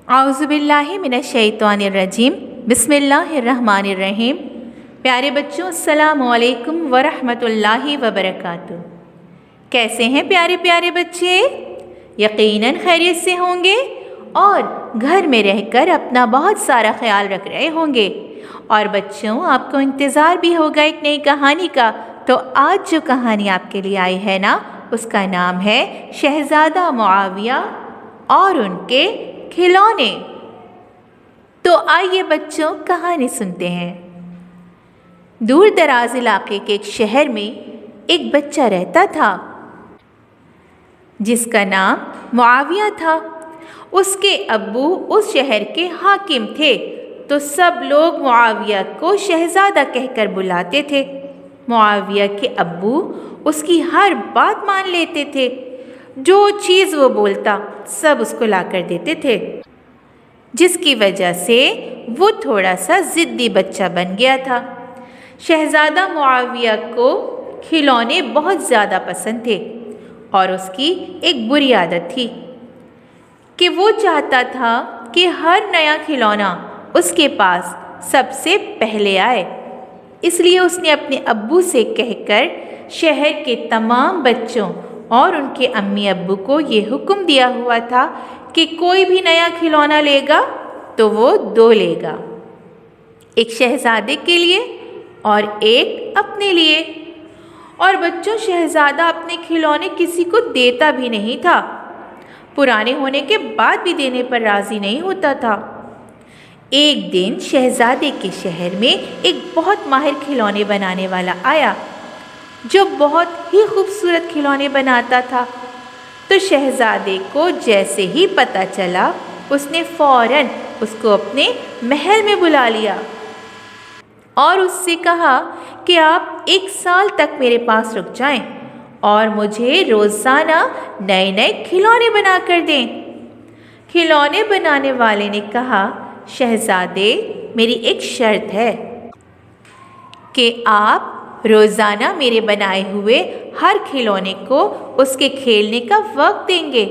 اعوذ باللہ من الشیطان الرجیم بسم اللہ الرحمن الرحیم۔ پیارے بچوں، السلام علیکم ورحمۃ اللہ وبرکاتہ۔ کیسے ہیں پیارے پیارے بچے؟ یقیناً خیریت سے ہوں گے اور گھر میں رہ کر اپنا بہت سارا خیال رکھ رہے ہوں گے۔ اور بچوں، آپ کو انتظار بھی ہوگا ایک نئی کہانی کا، تو آج جو کہانی آپ کے لیے آئی ہے نا، اس کا نام ہے شہزادہ معاویہ اور ان کے کھلونے۔ تو آئیے بچوں، کہانی سنتے ہیں۔ دور دراز علاقے کے ایک شہر میں ایک بچہ رہتا تھا جس کا نام معاویہ تھا۔ اس کے ابو اس شہر کے حاکم تھے، تو سب لوگ معاویہ کو شہزادہ کہہ کر بلاتے تھے۔ معاویہ کے ابو اس کی ہر بات مان لیتے تھے، جو چیز وہ بولتا سب اس کو لا کر دیتے تھے، جس کی وجہ سے وہ تھوڑا سا ضدی بچہ بن گیا تھا۔ شہزادہ معاویہ کو کھلونے بہت زیادہ پسند تھے، اور اس کی ایک بری عادت تھی کہ وہ چاہتا تھا کہ ہر نیا کھلونا اس کے پاس سب سے پہلے آئے۔ اس لیے اس نے اپنے ابو سے کہہ کر شہر کے تمام بچوں اور ان کے امی ابو کو یہ حکم دیا ہوا تھا کہ کوئی بھی نیا کھلونا لے گا تو وہ 2 لے گا، ایک شہزادے کے لیے اور ایک اپنے لیے۔ اور بچوں، شہزادہ اپنے کھلونے کسی کو دیتا بھی نہیں تھا، پرانے ہونے کے بعد بھی دینے پر راضی نہیں ہوتا تھا۔ ایک دن شہزادے کے شہر میں ایک بہت ماہر کھلونے بنانے والا آیا، جو بہت ہی خوبصورت کھلونے بناتا تھا۔ تو شہزادے کو جیسے ہی پتہ چلا، اس نے فوراً اس کو اپنے محل میں بلا لیا اور اس سے کہا کہ آپ 1 سال تک میرے پاس رک جائیں اور مجھے روزانہ نئے نئے کھلونے بنا کر دیں۔ کھلونے بنانے والے نے کہا، شہزادے، میری ایک شرط ہے کہ آپ روزانہ میرے بنائے ہوئے ہر کھلونے کو اس کے کھیلنے کا وقت دیں گے۔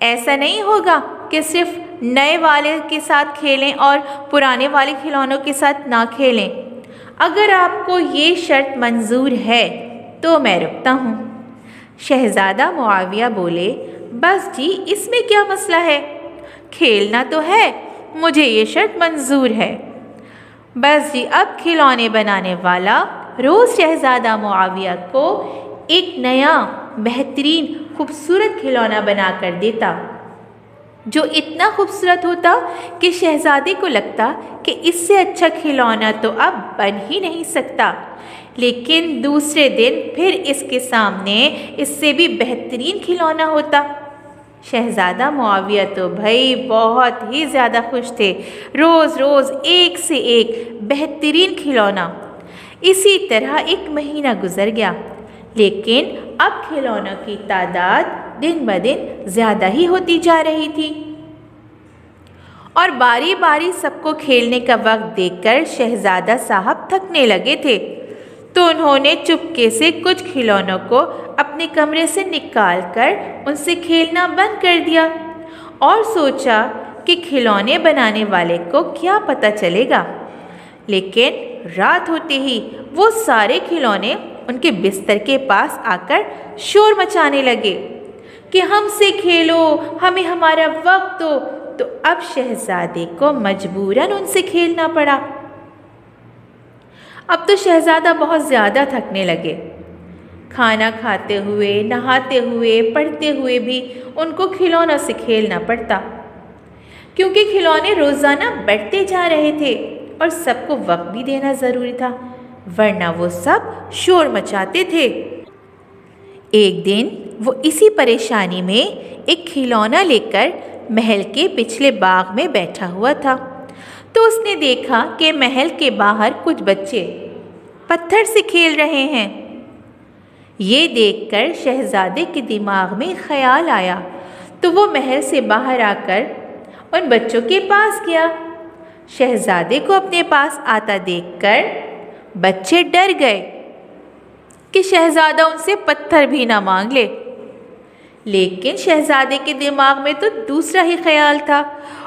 ایسا نہیں ہوگا کہ صرف نئے والے کے ساتھ کھیلیں اور پرانے والے کھلونوں کے ساتھ نہ کھیلیں۔ اگر آپ کو یہ شرط منظور ہے تو میں رکتا ہوں۔ شہزادہ معاویہ بولے، بس جی، اس میں کیا مسئلہ ہے؟ کھیلنا تو ہے، مجھے یہ شرط منظور ہے۔ بس جی، اب کھلونے بنانے والا روز شہزادہ معاویہ کو ایک نیا بہترین خوبصورت کھلونا بنا کر دیتا، جو اتنا خوبصورت ہوتا کہ شہزادے کو لگتا کہ اس سے اچھا کھلونا تو اب بن ہی نہیں سکتا۔ لیکن دوسرے دن پھر اس کے سامنے اس سے بھی بہترین کھلونا ہوتا۔ شہزادہ معاویہ تو بھائی بہت ہی زیادہ خوش تھے، روز روز ایک سے ایک بہترین کھلونا۔ اسی طرح 1 مہینہ گزر گیا، لیکن اب کھلونوں کی تعداد دن بدن زیادہ ہی ہوتی جا رہی تھی، اور باری باری سب کو کھیلنے کا وقت دیکھ کر شہزادہ صاحب تھکنے لگے تھے۔ تو انہوں نے چپکے سے کچھ کھلونوں کو اپنے کمرے سے نکال کر ان سے کھیلنا بند کر دیا، اور سوچا کہ کھلونے بنانے والے کو کیا پتہ چلے گا۔ لیکن رات ہوتے ہی وہ سارے کھلونے ان کے بستر کے پاس آ کر شور مچانے لگے کہ ہم سے کھیلو، ہمیں ہمارا وقت دو۔ تو اب شہزادے کو مجبوراً ان سے کھیلنا پڑا۔ اب تو شہزادہ بہت زیادہ تھکنے لگے، کھانا کھاتے ہوئے، نہاتے ہوئے، پڑھتے ہوئے بھی ان کو کھلونوں سے کھیلنا پڑتا، کیونکہ کھلونے روزانہ بڑھتے جا رہے تھے اور سب کو وقت بھی دینا ضروری تھا، ورنہ وہ سب شور مچاتے تھے۔ ایک دن وہ اسی پریشانی میں ایک کھلونا لے کر محل کے پچھلے باغ میں بیٹھا ہوا تھا، تو اس نے دیکھا کہ محل کے باہر کچھ بچے پتھر سے کھیل رہے ہیں۔ یہ دیکھ کر شہزادے کے دماغ میں خیال آیا، تو وہ محل سے باہر آ کر ان بچوں کے پاس گیا۔ شہزادے کو اپنے پاس آتا دیکھ کر بچے ڈر گئے کہ شہزادہ ان سے پتھر بھی نہ مانگ لے، لیکن شہزادے کے دماغ میں تو دوسرا ہی خیال تھا،